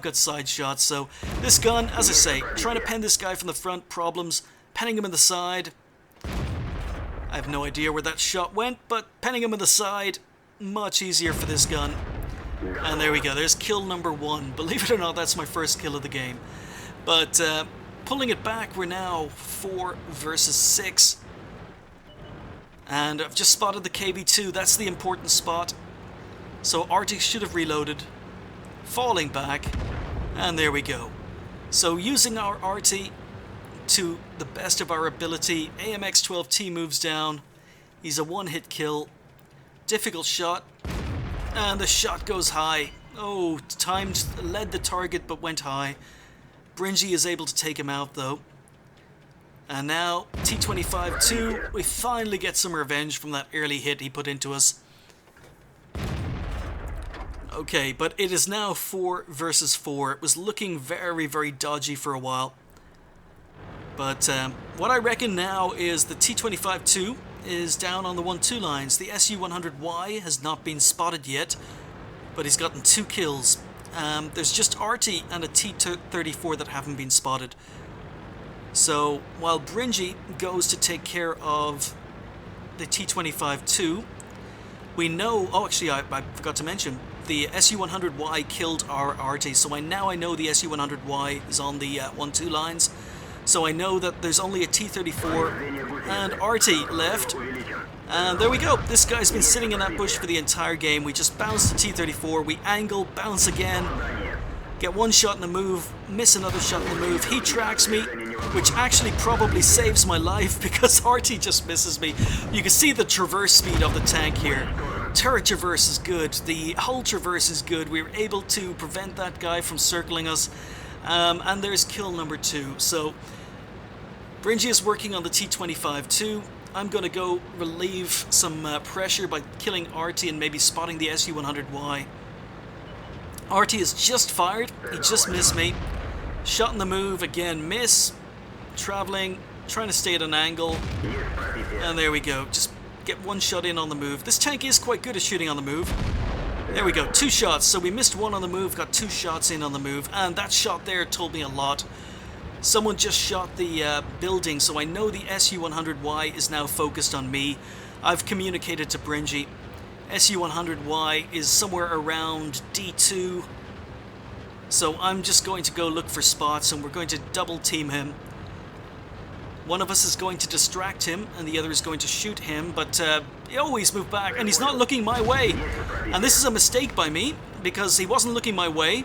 S1: got side shots, so this gun, as I say, trying to pen this guy from the front, problems. Penning him in the side. I have no idea where that shot went, but penning him in the side, much easier for this gun. And there we go, there's kill number 1. Believe it or not, that's my first kill of the game. But pulling it back, we're now 4 versus 6. And I've just spotted the KV-2, that's the important spot. So RT should have reloaded, falling back, and there we go. So using our RT to the best of our ability, AMX-12T moves down. He's a one-hit kill. Difficult shot, and the shot goes high. Oh, timed, led the target but went high. Bringy is able to take him out though. And now T-25-2, we finally get some revenge from that early hit he put into us. Okay, but it is now 4 versus 4. It was looking very, very dodgy for a while. But what I reckon now is the T-25-2 is down on the 1-2 lines. The SU-100Y has not been spotted yet, but he's gotten 2 kills. There's just RT and a T-34 that haven't been spotted. So while Bringy goes to take care of the T-25-2, we know... Oh, actually, I forgot to mention, the SU-100Y killed our RT, so now I know the SU-100Y is on the 1-2 lines. So I know that there's only a T-34 and RT left. And there we go. This guy's been sitting in that bush for the entire game. We just bounce the T-34, we angle, bounce again, get one shot in the move, miss another shot in the move. He tracks me, which actually probably saves my life because RT just misses me. You can see the traverse speed of the tank here. Turret traverse is good, the hull traverse is good. We were able to prevent that guy from circling us. And there's kill number 2. So Bringy is working on the T-25-2. I'm going to go relieve some pressure by killing RT and maybe spotting the SU-100Y. RT has just fired. He just missed me. Shot in the move. Again, miss. Traveling. Trying to stay at an angle. And there we go. Just get one shot in on the move. This tank is quite good at shooting on the move. There we go, 2 shots. So we missed 1 on the move, got 2 shots in on the move, and that shot there told me a lot. Someone just shot the building, so I know the SU-100Y is now focused on me. I've communicated to Bringy. SU-100Y is somewhere around D2, so I'm just going to go look for spots, and we're going to double team him. One of us is going to distract him, and the other is going to shoot him, but he always moved back, and he's not looking my way. And this is a mistake by me, because he wasn't looking my way,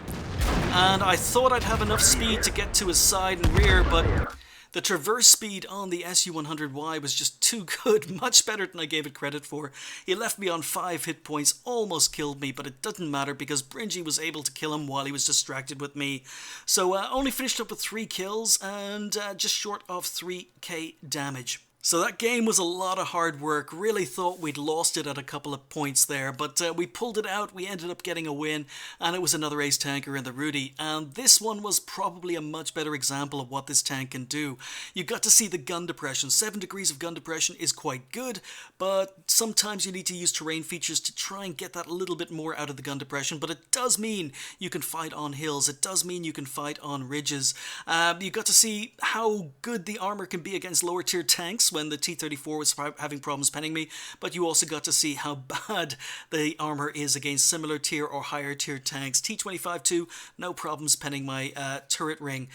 S1: and I thought I'd have enough speed to get to his side and rear, but the traverse speed on the SU-100Y was just too good, much better than I gave it credit for. He left me on 5 hit points, almost killed me, but it doesn't matter because Bringy was able to kill him while he was distracted with me. So only finished up with 3 kills and just short of 3k damage. So that game was a lot of hard work. Really thought we'd lost it at a couple of points there, but we pulled it out. We ended up getting a win, and it was another ace tanker in the Rudy. And this one was probably a much better example of what this tank can do. You got to see the gun depression. 7 degrees of gun depression is quite good, but sometimes you need to use terrain features to try and get that a little bit more out of the gun depression. But it does mean you can fight on hills. It does mean you can fight on ridges. You got to see how good the armor can be against lower tier tanks when the T-34 was having problems penning me, but you also got to see how bad the armor is against similar tier or higher tier tanks. T-25 too, no problems penning my turret ring.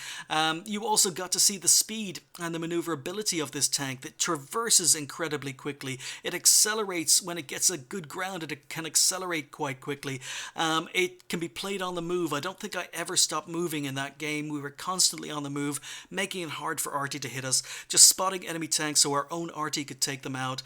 S1: You also got to see the speed and the maneuverability of this tank that traverses incredibly quickly. It accelerates when it gets a good ground, and it can accelerate quite quickly. It can be played on the move. I don't think I ever stopped moving in that game. We were constantly on the move, making it hard for RT to hit us, just spotting enemy tanks so our own RT could take them out.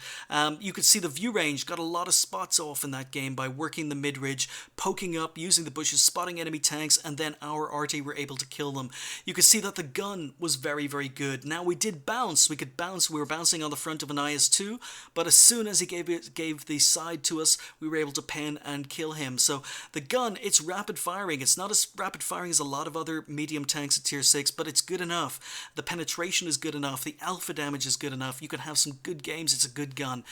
S1: You could see the view range, got a lot of spots off in that game by working the mid-ridge, poking up, using the bushes, spotting enemy tanks, and then our RT were able to kill them. You could see that the gun was very, very good. Now we did bounce, we could bounce, we were bouncing on the front of an IS-2, but as soon as he gave the side to us, we were able to pen and kill him. So the gun, it's rapid firing. It's not as rapid firing as a lot of other medium tanks at tier 6, but it's good enough. The penetration is good enough. The alpha damage is good enough. You can have some good games. It's a good gun.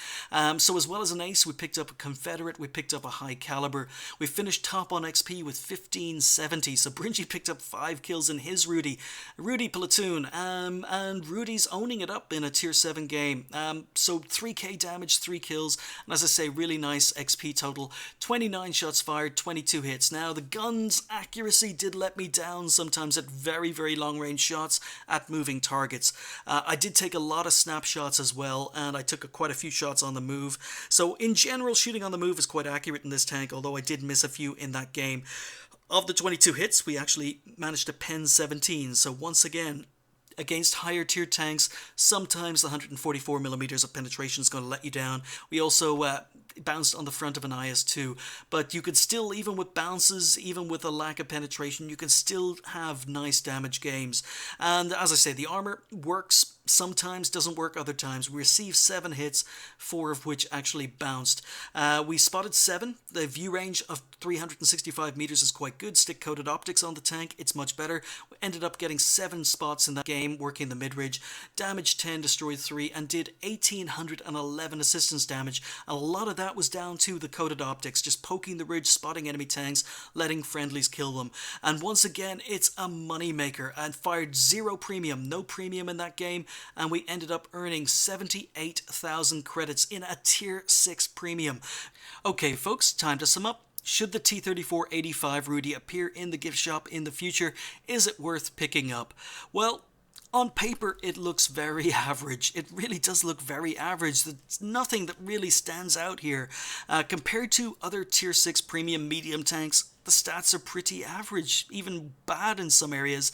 S1: So as well as an ace, we picked up a Confederate. We picked up a high caliber. We finished top on XP with 1570. So Bringy picked up 5 kills in his Rudy platoon. And Rudy's owning it up in a tier 7 game. So 3k damage, 3 kills. And as I say, really nice XP total. 29 shots fired, 22 hits. Now the gun's accuracy did let me down sometimes at very, very long range shots at moving targets. I did take a lot of snapshots as well, and I took quite a few shots on the move. So in general, shooting on the move is quite accurate in this tank, although I did miss a few in that game. Of the 22 hits, we actually managed to pen 17. So once again, against higher tier tanks, sometimes the 144mm of penetration is going to let you down. We also bounced on the front of an IS-2, but you could still, even with bounces, even with a lack of penetration, you can still have nice damage games. And as I say, the armor works sometimes, doesn't work other times. We received 7 hits, 4 of which actually bounced. We spotted 7. The view range of 365 meters is quite good. Stick-coated optics on the tank, it's much better. We ended up getting 7 spots in that game, working the mid-ridge. Damage 10, destroyed 3, and did 1811 assistance damage. And a lot of that was down to the coated optics, just poking the ridge, spotting enemy tanks, letting friendlies kill them. And once again, it's a money maker, and fired 0 premium, no premium in that game, and we ended up earning 78,000 credits in a tier 6 premium. Okay folks, time to sum up. Should the T-34-85 Rudy appear in the gift shop in the future? Is it worth picking up? Well, on paper, it looks very average. It really does look very average. There's nothing that really stands out here. Compared to other tier 6 premium medium tanks, the stats are pretty average, even bad in some areas.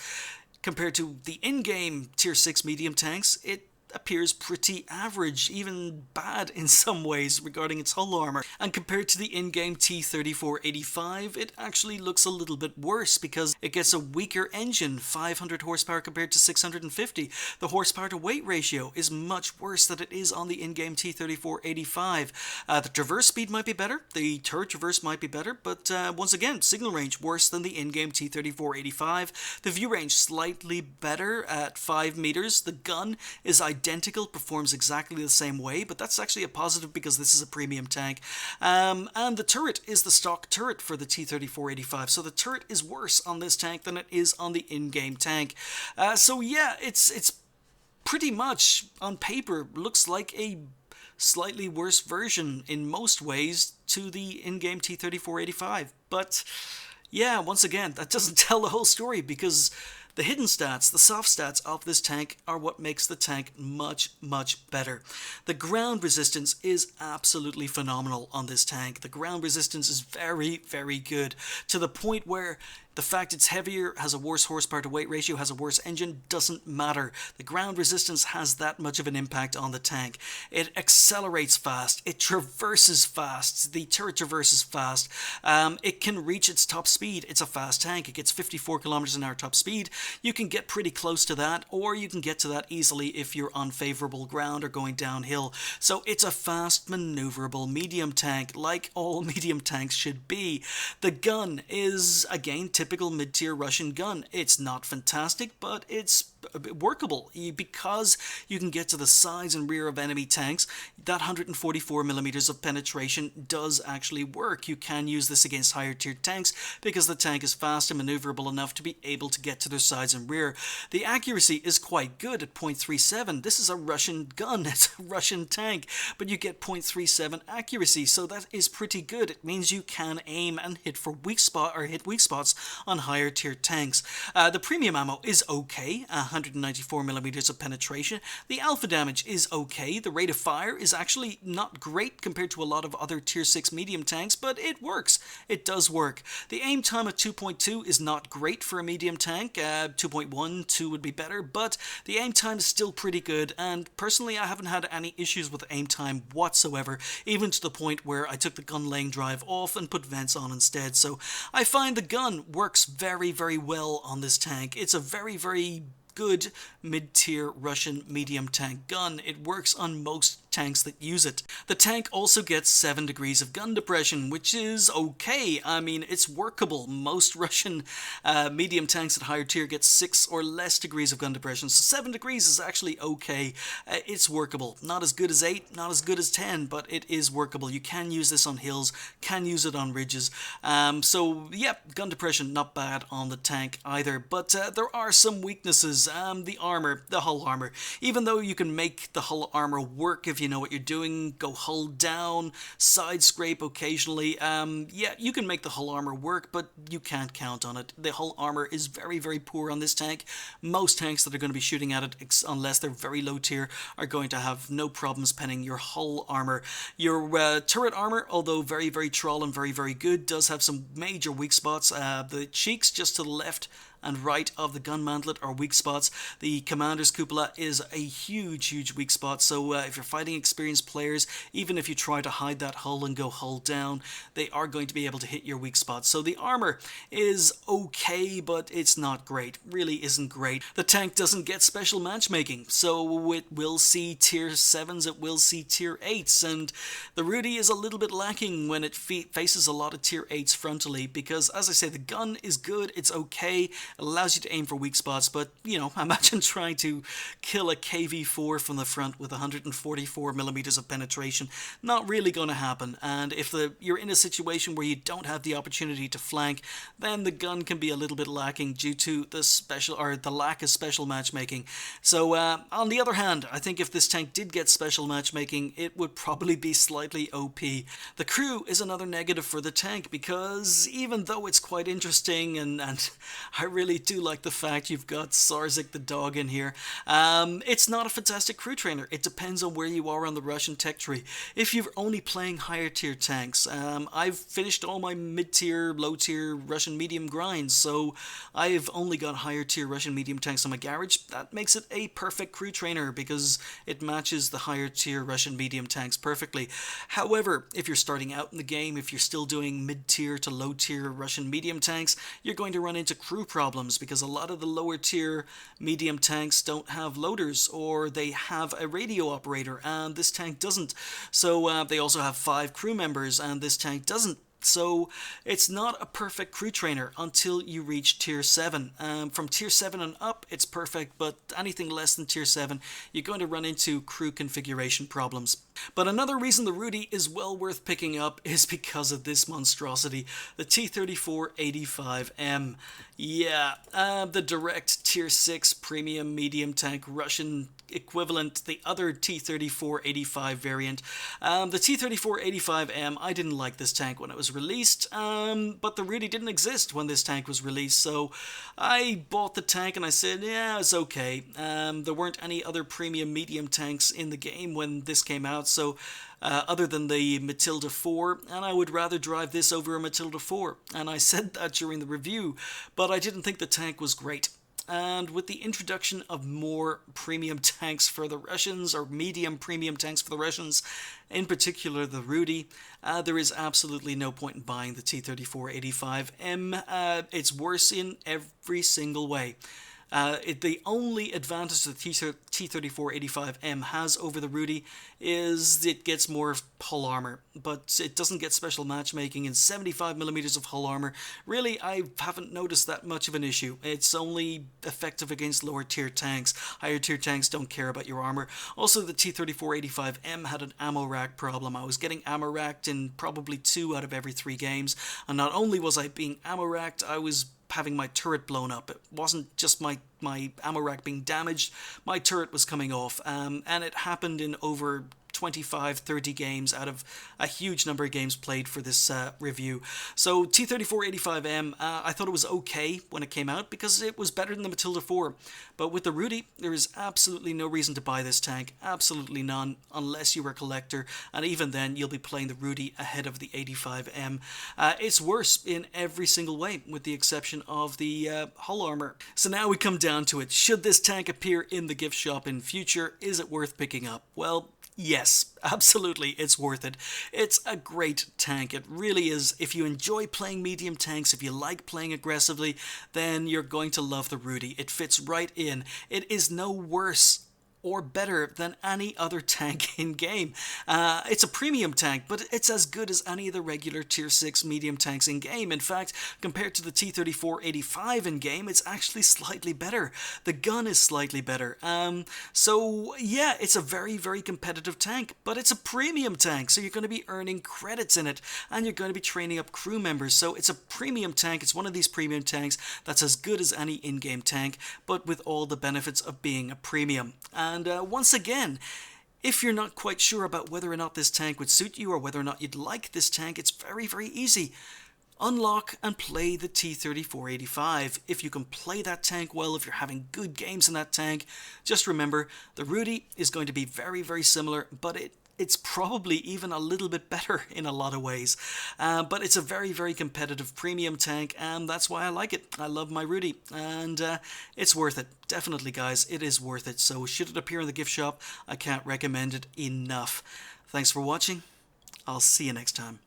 S1: Compared to the in-game tier 6 medium tanks, it appears pretty average, even bad in some ways regarding its hull armor. And compared to the in-game T-34-85, it actually looks a little bit worse because it gets a weaker engine, 500 horsepower compared to 650. The horsepower to weight ratio is much worse than it is on the in-game T-34-85. The traverse speed might be better, the turret traverse might be better, but once again, signal range worse than the in-game T-34-85. The view range slightly better at 5 meters. The gun is identical identical, performs exactly the same way, but that's actually a positive because this is a premium tank. And the turret is the stock turret for the T-34-85, so the turret is worse on this tank than it is on the in-game tank. So yeah, it's pretty much, on paper, looks like a slightly worse version in most ways to the in-game T-34-85. But yeah, once again, that doesn't tell the whole story, because the hidden stats, the soft stats of this tank are what makes the tank much, much better. The ground resistance is absolutely phenomenal on this tank. The ground resistance is very, very good, to the point where the fact it's heavier, has a worse horsepower to weight ratio, has a worse engine, doesn't matter. The ground resistance has that much of an impact on the tank. It accelerates fast, it traverses fast, the turret traverses fast, it can reach its top speed. It's a fast tank, it gets 54 kilometers an hour top speed. You can get pretty close to that, or you can get to that easily if you're on favorable ground or going downhill. So it's a fast, maneuverable medium tank, like all medium tanks should be. The gun is, again, typical mid-tier Russian gun. It's not fantastic, but it's workable because you can get to the sides and rear of enemy tanks. That 144 millimeters of penetration does actually work. You can use this against higher tier tanks because the tank is fast and maneuverable enough to be able to get to their sides and rear. The accuracy is quite good at 0.37. This is a Russian gun, it's a Russian tank, but you get 0.37 accuracy, so that is pretty good. It means you can aim and hit for weak spots on higher tier tanks. The premium ammo is okay, 194 millimeters of penetration. The alpha damage is okay. The rate of fire is actually not great compared to a lot of other tier 6 medium tanks, but it works. It does work. The aim time at 2.2 is not great for a medium tank. 2.1, 2 would be better, but the aim time is still pretty good, and personally I haven't had any issues with aim time whatsoever, even to the point where I took the gun laying drive off and put vents on instead. So I find the gun works very, very well on this tank. It's a very, very good mid-tier Russian medium tank gun. It works on most tanks that use it. The tank also gets 7 degrees of gun depression, which is okay. I mean, it's workable. Most Russian medium tanks at higher tier get 6 or less degrees of gun depression, so 7 degrees is actually okay. It's workable. Not as good as 8, not as good as 10, but it is workable. You can use this on hills, can use it on ridges. So yeah, gun depression not bad on the tank either, but there are some weaknesses. The armor, the hull armor. Even though you can make the hull armor work if you know what you're doing, go hull down, side scrape occasionally, yeah, you can make the hull armor work, but you can't count on it. The hull armor is very, very poor on this tank. Most tanks that are going to be shooting at it, unless they're very low tier, are going to have no problems penning your hull armor. Your turret armor, although very, very troll and very, very good, does have some major weak spots. The cheeks just to the left and right of the gun mantlet are weak spots. The commander's cupola is a huge, huge weak spot, so if you're fighting experienced players, even if you try to hide that hull and go hull down, they are going to be able to hit your weak spots. So the armor is okay, but it's not great. Really isn't great. The tank doesn't get special matchmaking, so it will see tier 7s, it will see tier 8s, and the Rudy is a little bit lacking when it faces a lot of tier 8s frontally, because as I say, the gun is good, it's okay, allows you to aim for weak spots, but, you know, imagine trying to kill a KV-4 from the front with 144 millimeters of penetration. Not really going to happen, and if you're in a situation where you don't have the opportunity to flank, then the gun can be a little bit lacking due to the lack of special matchmaking. So, on the other hand, I think if this tank did get special matchmaking, it would probably be slightly OP. The crew is another negative for the tank, because even though it's quite interesting, and I really do like the fact you've got Sarzik the dog in here, it's not a fantastic crew trainer. It depends on where you are on the Russian tech tree. If you're only playing higher tier tanks, I've finished all my mid-tier, low-tier Russian medium grinds, so I've only got higher tier Russian medium tanks on my garage. That makes it a perfect crew trainer because it matches the higher tier Russian medium tanks perfectly. However, if you're starting out in the game, if you're still doing mid-tier to low-tier Russian medium tanks, you're going to run into crew problems, because a lot of the lower tier medium tanks don't have loaders, or they have a radio operator, and this tank doesn't. So they also have 5 crew members, and this tank doesn't. So it's not a perfect crew trainer until you reach tier 7. From tier 7 and up, it's perfect, but anything less than tier 7, you're going to run into crew configuration problems. But another reason the Rudy is well worth picking up is because of this monstrosity, the T-34-85M. Yeah, the direct tier 6 premium medium tank Russian equivalent, the other T-34-85 variant. The T-34-85M, I didn't like this tank when it was released, but the Rudy didn't exist when this tank was released, so I bought the tank and I said, yeah, it's okay. There weren't any other premium medium tanks in the game when this came out, so other than the Matilda 4, and I would rather drive this over a Matilda 4, and I said that during the review, but I didn't think the tank was great. And with the introduction of more premium tanks for the Russians, or medium premium tanks for the Russians, in particular the Rudy, there is absolutely no point in buying the T-34-85M. It's worse in every single way. The only advantage the T-34-85M has over the Rudy is it gets more hull armor, but it doesn't get special matchmaking and 75mm of hull armor. Really, I haven't noticed that much of an issue. It's only effective against lower tier tanks. Higher tier tanks don't care about your armor. Also, the T-34-85M had an ammo rack problem. I was getting ammo racked in probably 2 out of every 3 games, and not only was I being ammo racked, I was having my turret blown up. It wasn't just my ammo rack being damaged, my turret was coming off, and it happened in over 25-30 games out of a huge number of games played for this review. So T-34-85M, I thought it was okay when it came out because it was better than the Matilda 4. But with the Rudy, there is absolutely no reason to buy this tank, absolutely none, unless you were a collector, and even then you'll be playing the Rudy ahead of the 85M. It's worse in every single way, with the exception of the hull armor. So now we come down to it. Should this tank appear in the gift shop in future? Is it worth picking up? Well, yes, absolutely, it's worth it. It's a great tank. It really is. If you enjoy playing medium tanks, if you like playing aggressively, then you're going to love the Rudy. It fits right in. It is no worse or better than any other tank in game. It's a premium tank, but it's as good as any of the regular tier 6 medium tanks in game. In fact, compared to the T-34-85 in game, it's actually slightly better. The gun is slightly better. So yeah, it's a very, very competitive tank, but it's a premium tank, so you're going to be earning credits in it, and you're going to be training up crew members. So it's a premium tank. It's one of these premium tanks that's as good as any in-game tank, but with all the benefits of being a premium. And once again, if you're not quite sure about whether or not this tank would suit you or whether or not you'd like this tank, it's very, very easy. Unlock and play the T-34-85. If you can play that tank well, if you're having good games in that tank, just remember the Rudy is going to be very, very similar, but it's probably even a little bit better in a lot of ways. But it's a very, very competitive premium tank, and that's why I like it. I love my Rudy, and it's worth it. Definitely, guys, it is worth it. So should it appear in the gift shop, I can't recommend it enough. Thanks for watching. I'll see you next time.